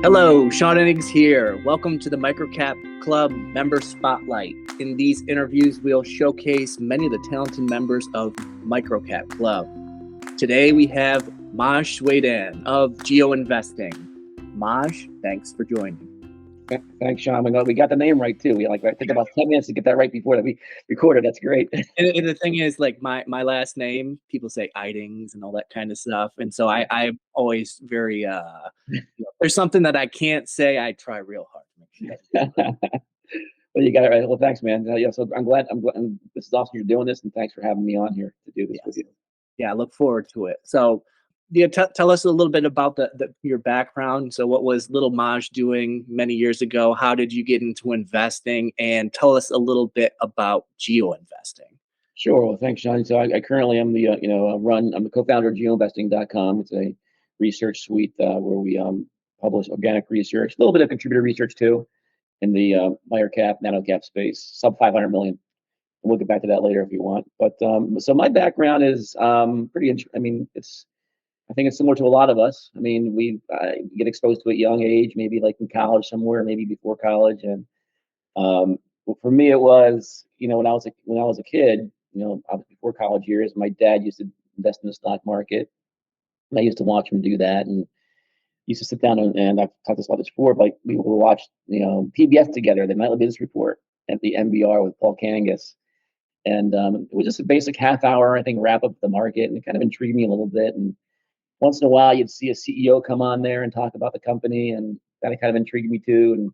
Hello, Sean Ennigs here. Welcome to the MicroCap Club Member Spotlight. In these interviews, we'll showcase many of the talented members of MicroCap Club. Today, we have Maj Soueidan of GeoInvesting. Maj, thanks for joining. Thanks, Sean. We got the name right too. We took about 10 minutes to get that right before that we recorded. That's great. And the thing is, like my last name, people say Idings and all that kind of stuff, and so I'm always very there's something that I can't say. I try real hard to make sure. Well, you got it right. Well, thanks, man. Yeah, so I'm glad. This is awesome you're doing this, and thanks for having me on here to do this with you. Yeah, I look forward to it. So, tell us a little bit about your background. So, what was little Maj doing many years ago? How did you get into investing? And tell us a little bit about GeoInvesting. Sure. Well, thanks, Sean. So I currently am the I'm the co-founder of GeoInvesting.com. It's a research suite where we publish organic research, a little bit of contributor research too, in the microcap, nanocap space, sub 500 million. We'll get back to that later if you want. But so my background is pretty. I think it's similar to a lot of us. I mean, we get exposed to it at a young age, maybe like in college somewhere, maybe before college. And well, for me, it was when I was a kid, I was before college years. My dad used to invest in the stock market, and I used to watch him do that. And used to sit down and I've talked about this before, but we would watch PBS together, the Nightly Business Report at the NBR with Paul Kangas. And it was just a basic half hour, I think, wrap up the market, and it kind of intrigued me a little bit. And once in a while, you'd see a CEO come on there and talk about the company, and that kind of intrigued me too. And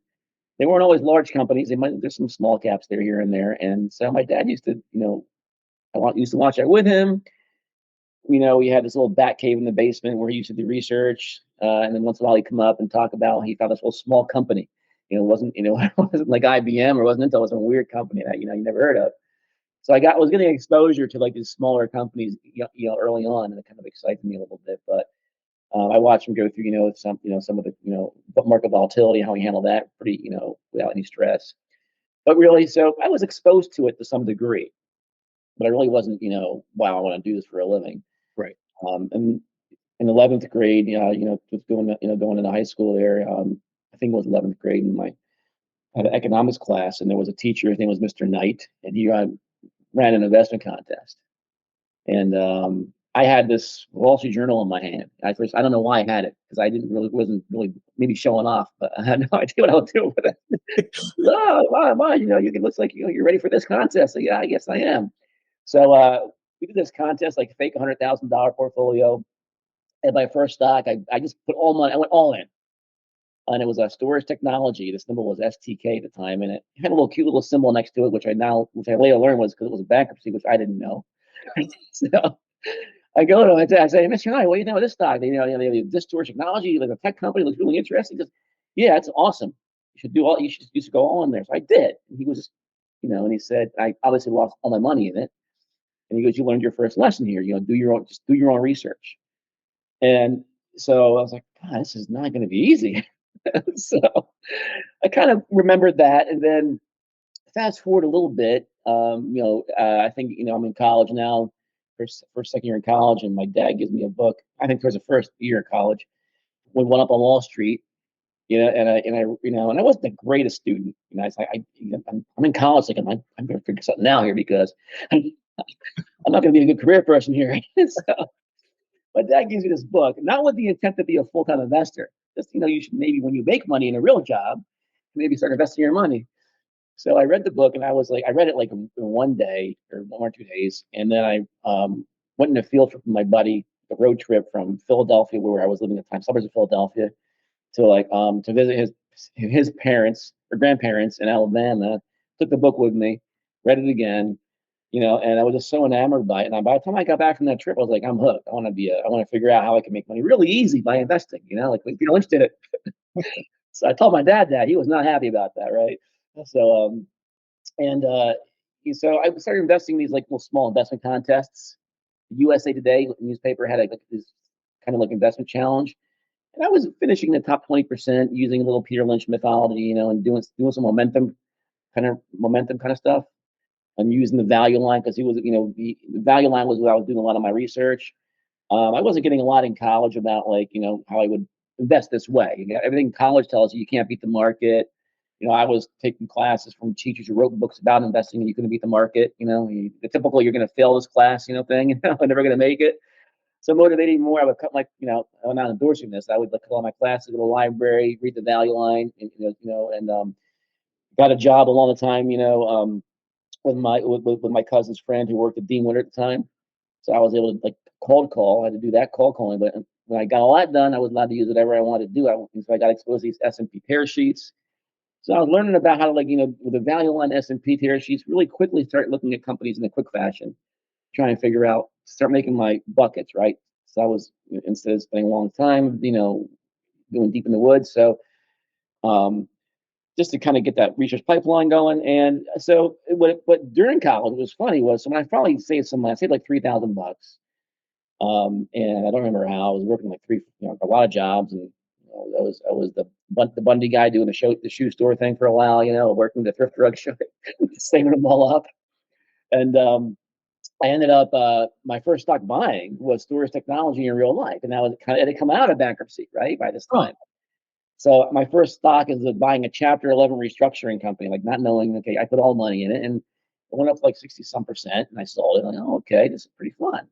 they weren't always large companies; there's some small caps there, here and there. And so my dad used to, used to watch that with him. We had this little bat cave in the basement where he used to do research, and then once in a while he'd come up and talk about he found this whole small company. It wasn't it wasn't like IBM or wasn't Intel. It was a weird company that you never heard of. So I was getting exposure to like these smaller companies, early on, and it kind of excited me a little bit. But I watched him go through, some of the, market volatility, how he handled that pretty, without any stress. But really, so I was exposed to it to some degree, but I really wasn't, wow, I want to do this for a living. Right. And in 11th grade, just going into high school there, I think it was 11th grade, and I had an economics class, and there was a teacher. His name was Mr. Knight, and he ran an investment contest. And I had this Wall Street Journal in my hand. I don't know why I had it, because I wasn't really maybe showing off, but I had no idea what I was doing with it. Oh, wow, it looks like you're ready for this contest. So, yeah, I guess I am. So we did this contest, like fake $100,000 portfolio. And my first stock, I just put all money. I went all in. And it was a storage technology. The symbol was STK at the time, and it had a little cute little symbol next to it, which I later learned was because it was a bankruptcy, which I didn't know. So I go to him, I say, Mr. Knight, what do you think of this stock? This storage technology, like a tech company, looks really interesting. He goes, yeah, it's awesome. You should go all in there. So I did. And he was just, and he said, I obviously lost all my money in it. And he goes, you learned your first lesson here. Do your own research. And so I was like, God, this is not going to be easy. So I kind of remembered that, and then fast forward a little bit. I think I'm in college now, first second year in college, and my dad gives me a book. I think towards the first year of college, we went up on Wall Street, and I wasn't the greatest student. I'm in college, like I'm going to figure something out here because I'm not going to be a good career person here. So my dad gives me this book, not with the intent to be a full-time investor. Just, you should maybe when you make money in a real job, maybe start investing your money. So I read the book, and I read it like in one day or 1 or 2 days. And then I went in a field trip with my buddy, a road trip from Philadelphia, where I was living at the time, suburbs of Philadelphia, to visit his parents or grandparents in Alabama. Took the book with me, read it again, and I was just so enamored by it. And by the time I got back from that trip, I was like, I'm hooked. I want to figure out how I can make money really easy by investing. Like Lynch did it. So I told my dad that. He was not happy about that, right? So so I started investing in these like little small investment contests. USA Today newspaper had this kind of like investment challenge, and I was finishing the top 20% using a little Peter Lynch mythology, and doing some momentum kind of stuff. I'm using the value line because the value line was where I was doing a lot of my research. I wasn't getting a lot in college about how I would invest this way. You got everything college tells you can't beat the market. I was taking classes from teachers who wrote books about investing, and you couldn't beat the market. The typical "you're going to fail this class," thing. I'm never going to make it. So motivating more, I would cut I'm not endorsing this. I would cut all my classes, go to the library, read the value line, and got a job along the time, with my cousin's friend who worked at Dean Winter at the time. So I was able to cold call. I had to do that cold calling, but when I got all that done, I was allowed to use whatever I wanted to do. So I got exposed to these S&P tear sheets. So I was learning about how to with the value line S&P tear sheets, really quickly start looking at companies in a quick fashion, trying to figure out, start making my buckets, right? So I was, instead of spending a long time, going deep in the woods. So just to kind of get that research pipeline going. And so what during college was funny was, so when I finally saved some money, I saved like $3,000. And I don't remember how. I was working like a lot of jobs, and I was the Bundy guy doing the shoe store thing for a while. Working the thrift drug show, saving them all up. And I ended up my first stock buying was Storage Technology in real life, and it had come out of bankruptcy right by this time. So my first stock is buying a Chapter 11 restructuring company, not knowing. Okay, I put all money in it, and it went up to 60-some%, and I sold it. Oh, okay, this is pretty fun.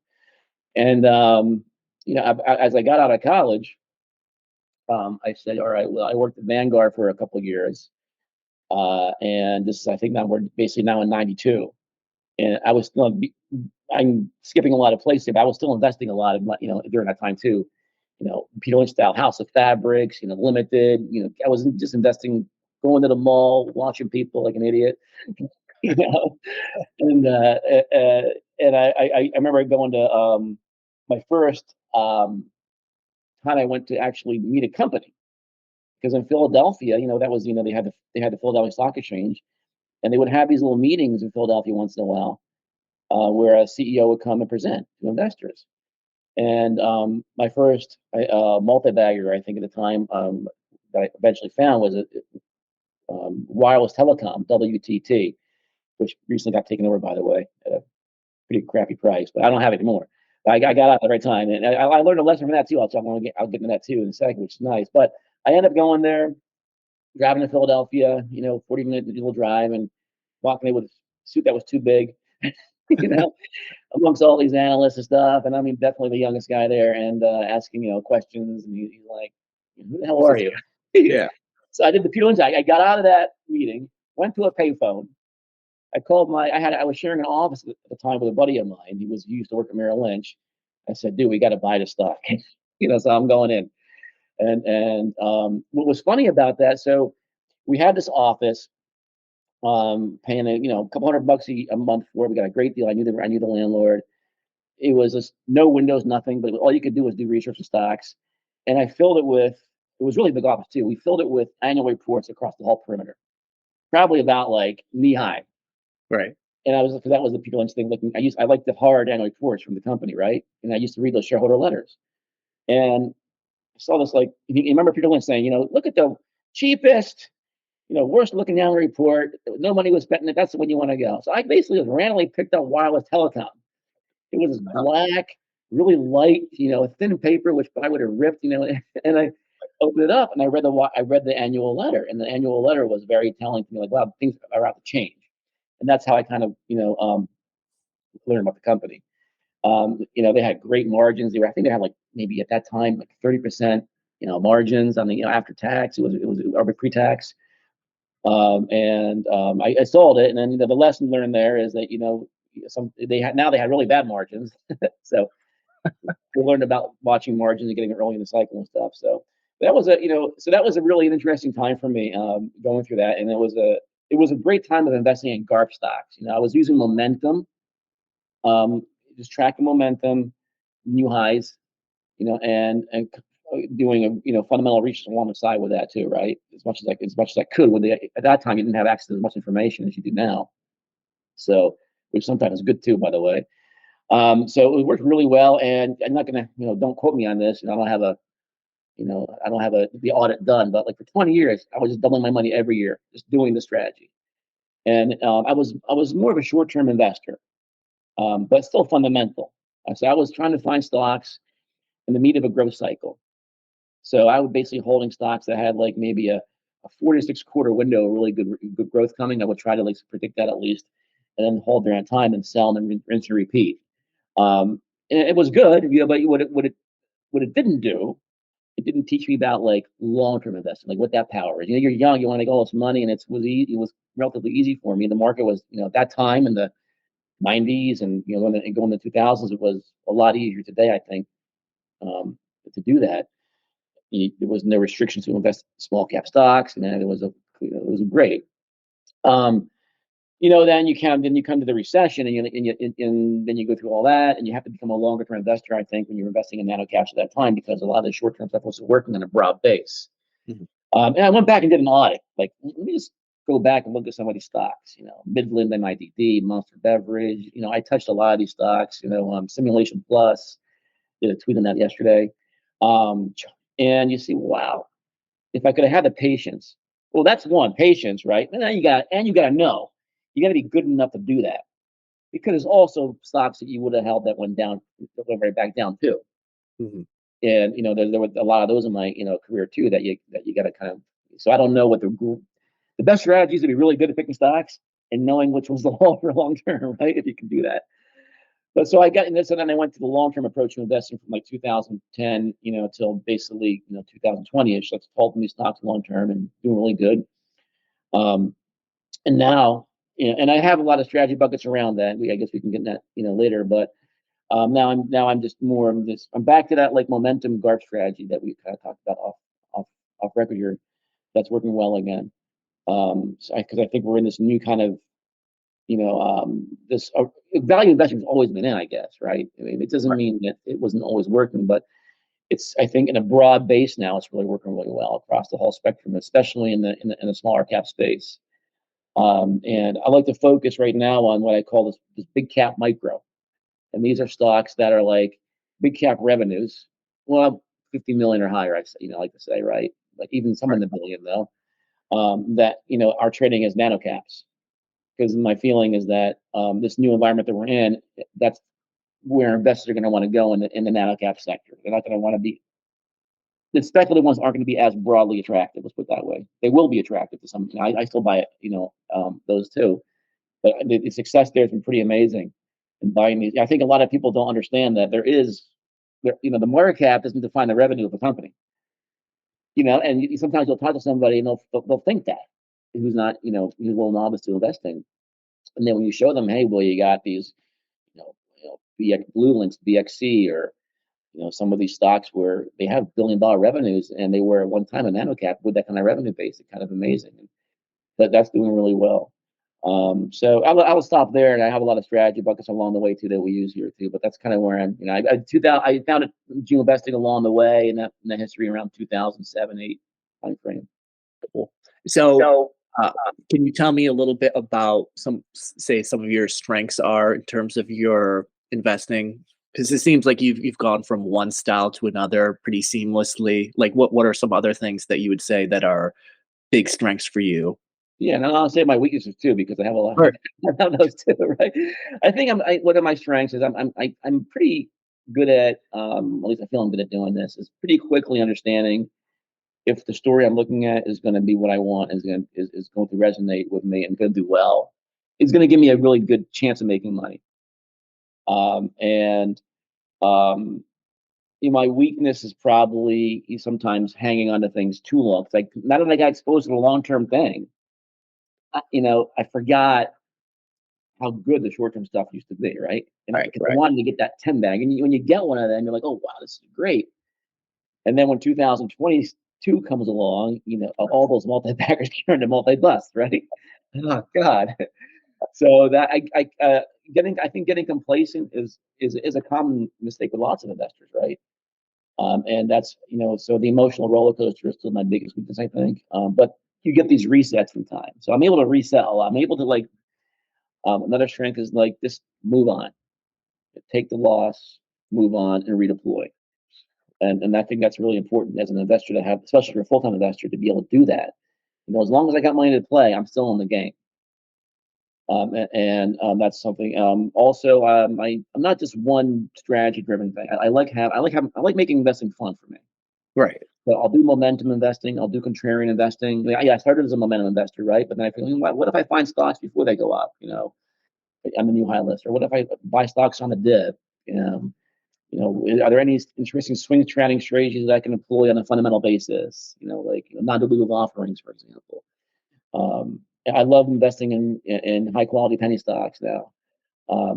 And as I got out of college, I said, all right, well, I worked at Vanguard for a couple of years, and this is, I think, now we're basically now in '92, and I was still, I'm skipping a lot of places, but I was still investing a lot of, during that time too. Peter Lynch style House of Fabrics, Limited. I was just investing, going to the mall, watching people like an idiot, you know, and I remember going to my first time I went to actually meet a company, because in Philadelphia, that was, they had the Philadelphia Stock Exchange, and they would have these little meetings in Philadelphia once in a while, where a CEO would come and present to investors. And my first multi-bagger, I think at the time, that I eventually found was Wireless Telecom, WTT, which recently got taken over, by the way, at a pretty crappy price, but I don't have it anymore. I got out at the right time, and I learned a lesson from that too. I'll get into that too in a second, which is nice. But I ended up going there, driving to Philadelphia, 40-minute little drive, and walking in with a suit that was too big, you know, amongst all these analysts and stuff. And I mean, definitely the youngest guy there, and asking, questions. And he's like, "Who the hell are you?" Yeah. So I did the Peter Lynch. I got out of that meeting, went to a payphone. I was sharing an office at the time with a buddy of mine. He used to work at Merrill Lynch. I said, "Dude, we got to buy the stock." So I'm going in. And what was funny about that, so we had this office, paying a couple $100 a month for it. We got a great deal. I knew the landlord. It was just no windows, nothing, but all you could do was do research of stocks. And I filled it with, it was really big office too. We filled it with annual reports across the whole perimeter, probably about knee high. Right. And that was the Peter Lynch thing. I liked the hard annual reports from the company, right? And I used to read those shareholder letters. And I saw this, you remember Peter Lynch saying, look at the cheapest, worst looking annual report. No money was spent in it. That's the one you want to go. So I basically randomly picked up Wireless Telecom. It was black, really light, a thin paper, which I would have ripped, and I opened it up and I read the annual letter, and the annual letter was very telling to me, wow, things are about to change. And that's how I kind of, learned about the company. They had great margins. I think they had maybe at that time, 30%, margins on the, after tax. It was or pre-tax. I sold it. And then, the lesson learned there is that, they had really bad margins. So we learned about watching margins and getting early in the cycle and stuff. So that was a really interesting time for me, going through that. And it was a great time of investing in GARP stocks. I was using momentum, just tracking momentum, new highs, and doing fundamental research along the side with that too, right? As much as I could. At that time, you didn't have access to as much information as you do now. So, which sometimes is good too, by the way. So it worked really well, and I'm not gonna, don't quote me on this. I don't have the audit done, but for 20 years, I was just doubling my money every year, just doing the strategy. And I was more of a short-term investor, but still fundamental. So I was trying to find stocks in the meat of a growth cycle. So I would basically holding stocks that had like maybe a 4 to 6 quarter window, really good growth coming. I would try to like predict that at least, and then hold during time and sell and then rinse and repeat. And it was good, but what it didn't do, it didn't teach me about like long-term investing, like what that power is. You're young, you want to make all this money, and it was relatively easy for me. The market was, at that time in the 90s and going to 2000s, it was a lot easier today, I think, to do that. There was no restrictions to invest in small cap stocks, and then it was great. Um, then you come to the recession, and then you go through all that, and you have to become a longer term investor. I think when you're investing in nano caps at that time, because a lot of the short term stuff was working on a broad base. Mhm. And I went back and did an audit. Like, let me just go back and look at some of these stocks. Midland, MIDD, Monster Beverage. I touched a lot of these stocks. Simulation Plus. Did a tweet on that yesterday. Um, and you see, wow, if I could have had the patience. Well, that's one, patience, right? And then you got to know. You got to be good enough to do that, because there's also stocks that you would have held that went down, that went right back down too. Mhm. And there were a lot of those in my career too that you got to kind of. So I don't know what the best strategy is to be really good at picking stocks and knowing which one's the long term, right? If you can do that. But so I got in this, and then I went to the long term approach to investing from like 2010, till basically 2020ish. That's holding these stocks long term and doing really good. Um, and now, and I have a lot of strategy buckets around that. I guess we can get that later. But now I'm just more of this. I'm back to that like momentum GARP strategy that we kind of talked about off off record here. That's working well again. Because I think we're in this new kind of this value investing has always been in, I guess, right? I mean, it doesn't Right. mean that it wasn't always working, but I think in a broad base now, it's really working really well across the whole spectrum, especially in the smaller cap space. And I like to focus right now on what I call this big cap micro, and these are stocks that are like big cap revenues, well, 50 million or higher. I like to say, right? Like even some in Right. the billion though, that are trading as nano caps, because my feeling is that this new environment that we're in, that's where investors are going to want to go in the nano cap sector. They're not going to want to be the speculative ones aren't going to be as broadly attractive. Let's put it that way. They will be attractive to some. I still buy it, those too. But the success there has been pretty amazing in buying these. I think a lot of people don't understand that the market cap doesn't define the revenue of a company. And sometimes you'll talk to somebody and they'll think that who's not, who's a little novice to investing. And then when you show them, hey, well, you got these, BX Blue Links, BXC, or some of these stocks where they have billion-dollar revenues, and they were at one time a nano cap with that kind of revenue base. It's kind of amazing. That's doing really well. So I will stop there, and I have a lot of strategy buckets along the way too that we use here too. But that's kind of where I'm. I found it investing along the way, and that in the history around 2007, 8 time frame. Cool. So, So uh, can you tell me a little bit about some of your strengths are in terms of your investing? Because it seems like you've gone from one style to another pretty seamlessly. Like, what are some other things that you would say that are big strengths for you? yeah, and I'll say my weaknesses too because I have a lot. Right. I have those too, right? I think one of my strengths is I'm pretty good at least I feel I'm good at doing this, is pretty quickly understanding if the story I'm looking at is going to be what I want, is going to resonate with me and going to do well, it's going to give me a really good chance of making money. And um, my weakness is probably sometimes hanging on to things too long. It's like now that I got exposed to the long term thing, I forgot how good the short term stuff used to be, right? And Right. because I Right. wanted to get that 10 bag, and when you get one of them, you're like, oh wow, this is great. And then when 2022 comes along, all those multi-baggers turn to multi-bust, right? Oh God. So that I think getting complacent is a common mistake with lots of investors, right? And that's so the emotional roller coaster is still my biggest weakness, I think. But you get these resets through time, so I'm able to reset a lot. I'm able to like another strength is like just move on, take the loss, move on, and redeploy. And I think that's really important as an investor to have, especially for a full time investor, to be able to do that. As long as I got money to play, I'm still in the game. That's something. Also, I'm not just one strategy driven thing. I like making investing fun for me. Right. So I'll do momentum investing. I'll do contrarian investing. Yeah, I started as a momentum investor, right? But then I feel, what if I find stocks before they go up? I'm a new high list. Or what if I buy stocks on a dip? Are there any interesting swing trading strategies that I can employ on a fundamental basis? Like non-dilutive offerings, for example. I love investing in high quality penny stocks now.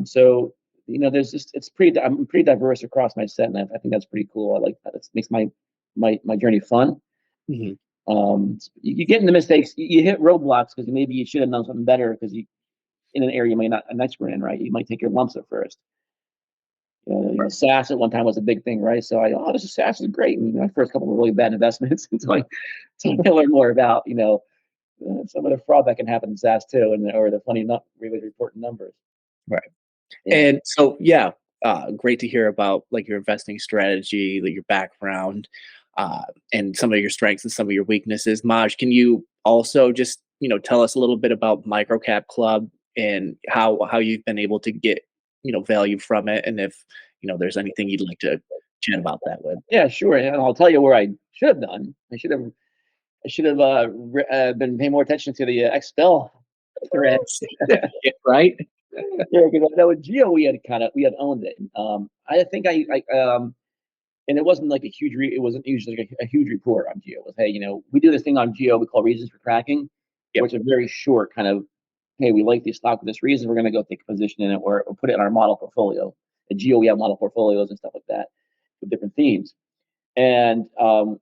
So there's just I'm pretty diverse across my set, and I think that's pretty cool. I like that. It makes my journey fun. Mm-hmm. You get into mistakes, you hit roadblocks because maybe you should have done something better because you in an area you might not an expert in, right? You might take your lumps at first. SaaS at one time was a big thing, right? So this is SaaS is great. And my first couple of really bad investments until I learn more about some of the fraud that can happen in SaaS too, or the funny not really reporting numbers. Right. Yeah. And so, great to hear about like your investing strategy, like your background, and some of your strengths and some of your weaknesses. Maj, can you also just tell us a little bit about MicroCap Club and how you've been able to get value from it, and if there's anything you'd like to chat about that with? Yeah, sure. And I'll tell you where I should have done. I should have been paying more attention to the Expel threads. Yeah, right. Yeah, because I know with Geo we had owned it. I think and it wasn't like it wasn't usually like a huge report on Geo. It was, hey, we do this thing on Geo we call reasons for tracking, Yep. which is a very short kind of, hey, we like this stock for this reason. We're going to go take a position in it or put it in our model portfolio. At Geo we have model portfolios and stuff like that with different themes. And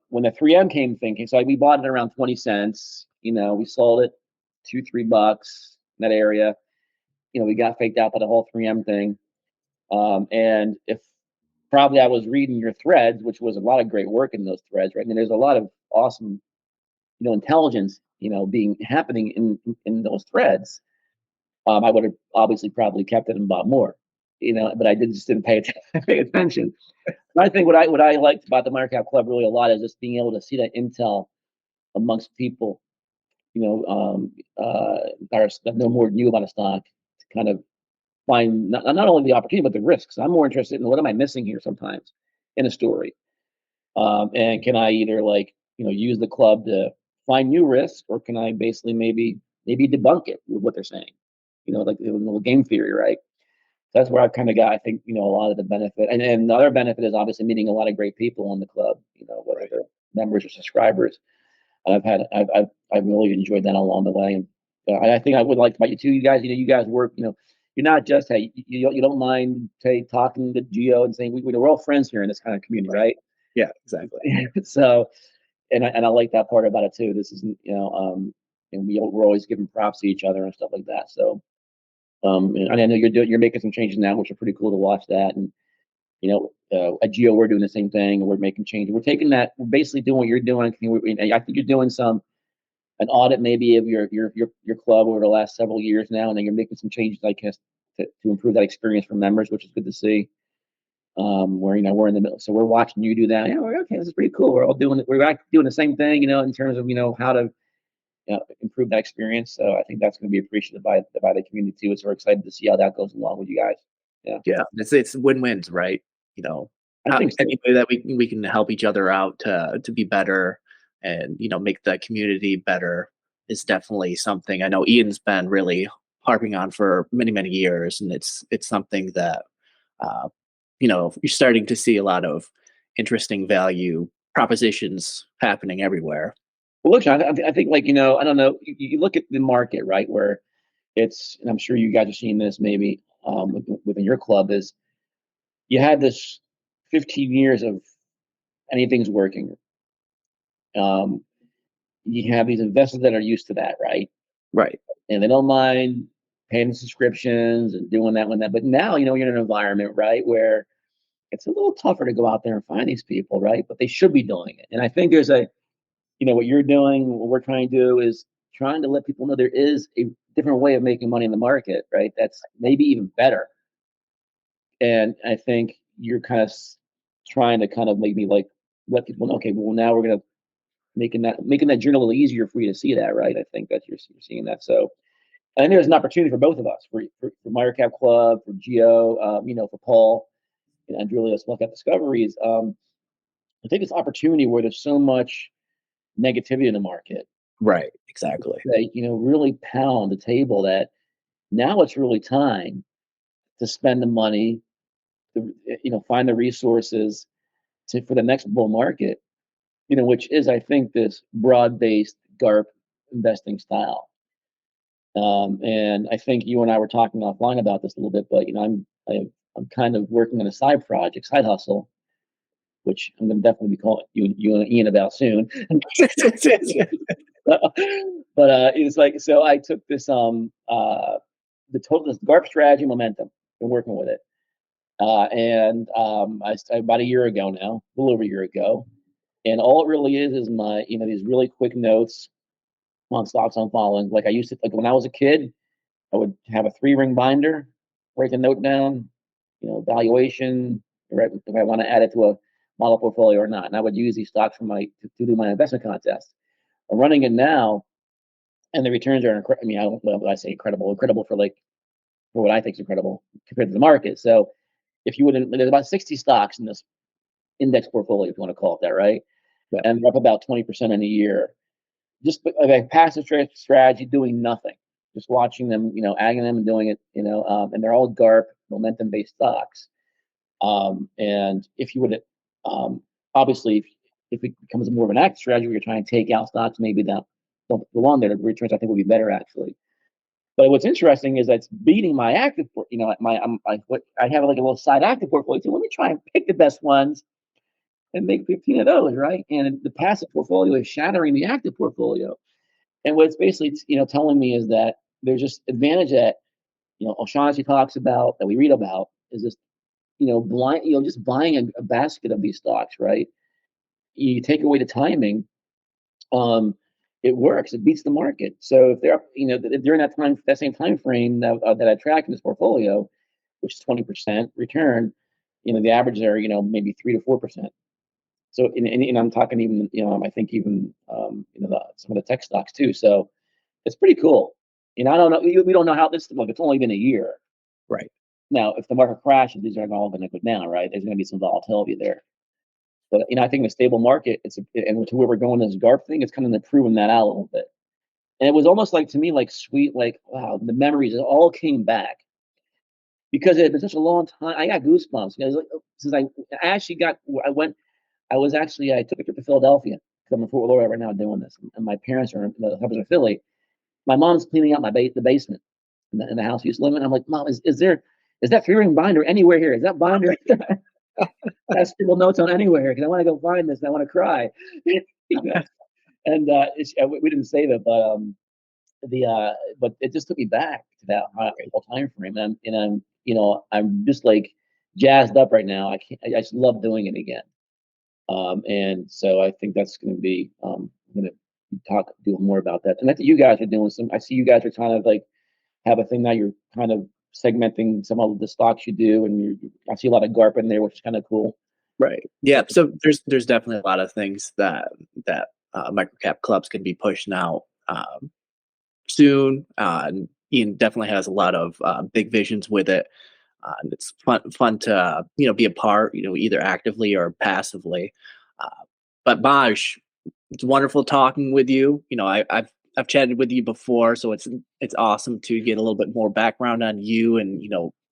when the 3M came thinking, so we bought it around 20 cents. We sold it $2-3 in that area. We got faked out by the whole 3M thing. And if probably I was reading your threads, which was a lot of great work in those threads, right? I mean, there's a lot of awesome, intelligence, being happening in those threads. I would have obviously probably kept it and bought more, but I just didn't pay attention. And I think what I liked about the MicroCap Club really a lot is just being able to see that intel amongst people, that know more than you about a stock to kind of find not only the opportunity but the risks. I'm more interested in what am I missing here sometimes in a story, and can I either use the club to find new risks, or can I basically maybe debunk it with what they're saying, like the little game theory, right? So that's where I've kind of got, I think, a lot of the benefit, and the other benefit is obviously meeting a lot of great people in the club, whether they're members or subscribers. And I've really enjoyed that along the way. And I think I would like about you too. You guys, you guys work. You're not just, hey, you don't mind, say, talking to Geo and saying we're all friends here in this kind of community, right? Yeah, exactly. So, and I like that part about it too. This is and we're always giving props to each other and stuff like that. So, and I know you're making some changes now, which are pretty cool to watch that. And at Geo, we're doing the same thing. We're making changes. We're taking that. We're basically doing what you're doing. I think you're doing an audit maybe of your club over the last several years now, and then you're making some changes, I guess, to improve that experience for members, which is good to see. Where we're in the middle, so we're watching you do that. Yeah, we're okay. This is pretty cool. We're all doing it. We're doing the same thing, in terms of how to improve that experience. So I think that's going to be appreciated by the community too. So we're excited to see how that goes along with you guys. Yeah, it's win-wins, right? I think so. Any way that we can help each other out to be better and make the community better is definitely something I know Ian's been really harping on for many years, and it's something that uh, you're starting to see a lot of interesting value propositions happening everywhere. Well, look, John, I think I don't know. You look at the market, right, where and I'm sure you guys are seeing this maybe within your club is you had this 15 years of anything's working. You have these investors that are used to that, right? Right. And they don't mind paying subscriptions and doing that when that. But now, you're in an environment, right, where it's a little tougher to go out there and find these people, right? But they should be doing it. And I think there's what you're doing, what we're trying to do is trying to let people know there is a different way of making money in the market, right? That's maybe even better. And I think you're kind of trying to kind of maybe let people know, okay, well, now we're going to making that journey a little easier for you to see that, right? I think that you're seeing that. So I think there's an opportunity for both of us, for MicroCap Club, for Geo, for Paul and Julius, look at discoveries. I think it's opportunity where there's so much negativity in the market. Right. Exactly. They, really pound the table that now it's really time to spend the money to, find the resources for the next bull market, which is, I think, this broad-based GARP investing style. And I think you and I were talking offline about this a little bit, but I'm kind of working on a side project, side hustle, which I'm going to definitely be calling you and Ian about soon. But it's like, so I took this this GARP strategy momentum, been working with it, and about a year ago now, a little over a year ago, and all it really is my these really quick notes on stocks I'm following. Like I used to, like when I was a kid, I would have a 3-ring binder, write the note down, valuation, right, if I want to add it to a model portfolio or not. And I would use these stocks to do my investment contest. I'm running it now, and the returns are incredible. I mean, I say incredible for what I think is incredible compared to the market. So if you wouldn't, there's about 60 stocks in this index portfolio, if you want to call it that, right? Yeah. And they're up about 20% in a year. Just like a passive strategy, doing nothing, just watching them, agging them and doing it, and they're all GARP momentum based stocks. And if you would, obviously, if it becomes more of an active strategy where you're trying to take out stocks, maybe that don't belong there, the returns I think will be better actually. But what's interesting is that's beating my active, I have like a little side active portfolio too. Let me try and pick the best ones and make 15 of those, right? And the passive portfolio is shattering the active portfolio. And what it's basically, telling me is that there's just advantage that, O'Shaughnessy talks about, that we read about, is this, blind, just buying a basket of these stocks, right? You take away the timing, it works. It beats the market. So if they're up, during that same time frame that I track in this portfolio, which is 20% return, the averages are, maybe 3 to 4%. So, and I'm talking even, I think even, some of the tech stocks too. So it's pretty cool. I don't know. We don't know how this. Look, it's only been a year. Right. Now, if the market crashes, these are all going to go down, right? There's going to be some volatility there. But I think in a stable market, and to where we're going this GARP thing, it's kind of improving that out a little bit. And it was almost like to me, like sweet, like wow, the memories all came back because it had been such a long time. I got goosebumps because since I actually I took a trip to Philadelphia because I'm in Fort Lauderdale right now doing this, and my parents are in the suburbs of Philly. My mom's cleaning out the basement in the house we used to live in. I'm like, Mom, is that 3-ring binder anywhere here? Is that binder? That's scribble notes on anywhere because I want to go find this and I want to cry. And we didn't save it, but it just took me back to that whole time frame, I'm just like jazzed up right now. I just love doing it again. And so I think that's going to be, I'm going to do more about that. And I think you guys are doing I see you guys are kind of like have a thing now. You're kind of segmenting some of the stocks you do, and I see a lot of GARP in there, which is kind of cool. Right. Yeah. So there's definitely a lot of things that microcap clubs can be pushing out soon. And Ian definitely has a lot of big visions with it. And it's fun to be a part, either actively or passively. Uh, but Maj, it's wonderful talking with you. I've chatted with you before, so it's awesome to get a little bit more background on you and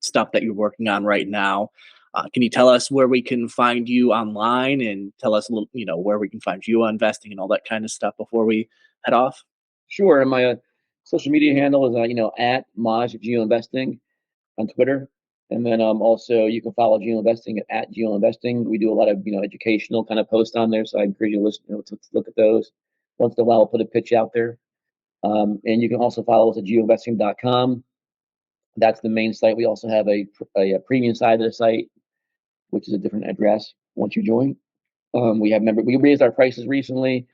stuff that you're working on right now. Can you tell us where we can find you online and tell us a little, where we can find you on investing and all that kind of stuff before we head off? Sure. And my social media handle is at Maj GeoInvesting on Twitter. And then also you can follow GeoInvesting at GeoInvesting. We do a lot of educational kind of posts on there, so I encourage you to listen, to look at those. Once in a while, I'll put a pitch out there. And you can also follow us at geoinvesting.com. That's the main site. We also have a premium side of the site, which is a different address once you join. We raised our prices recently.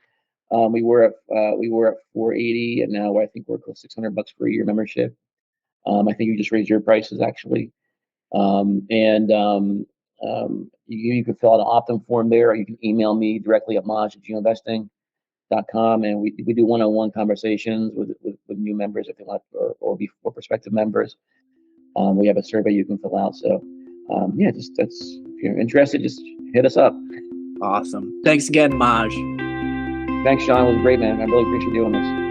We were at 480, and now I think we're close to $600 for a year membership. I think you just raised your prices actually. And you can fill out an opt-in form there, or you can email me directly at maj@geoinvesting.com, and we do one-on-one conversations with new members if they want, or before prospective members. We have a survey you can fill out. So yeah, just if you're interested, just hit us up. Awesome. Thanks again, Maj. Thanks, Sean. It was great, man. I really appreciate doing this.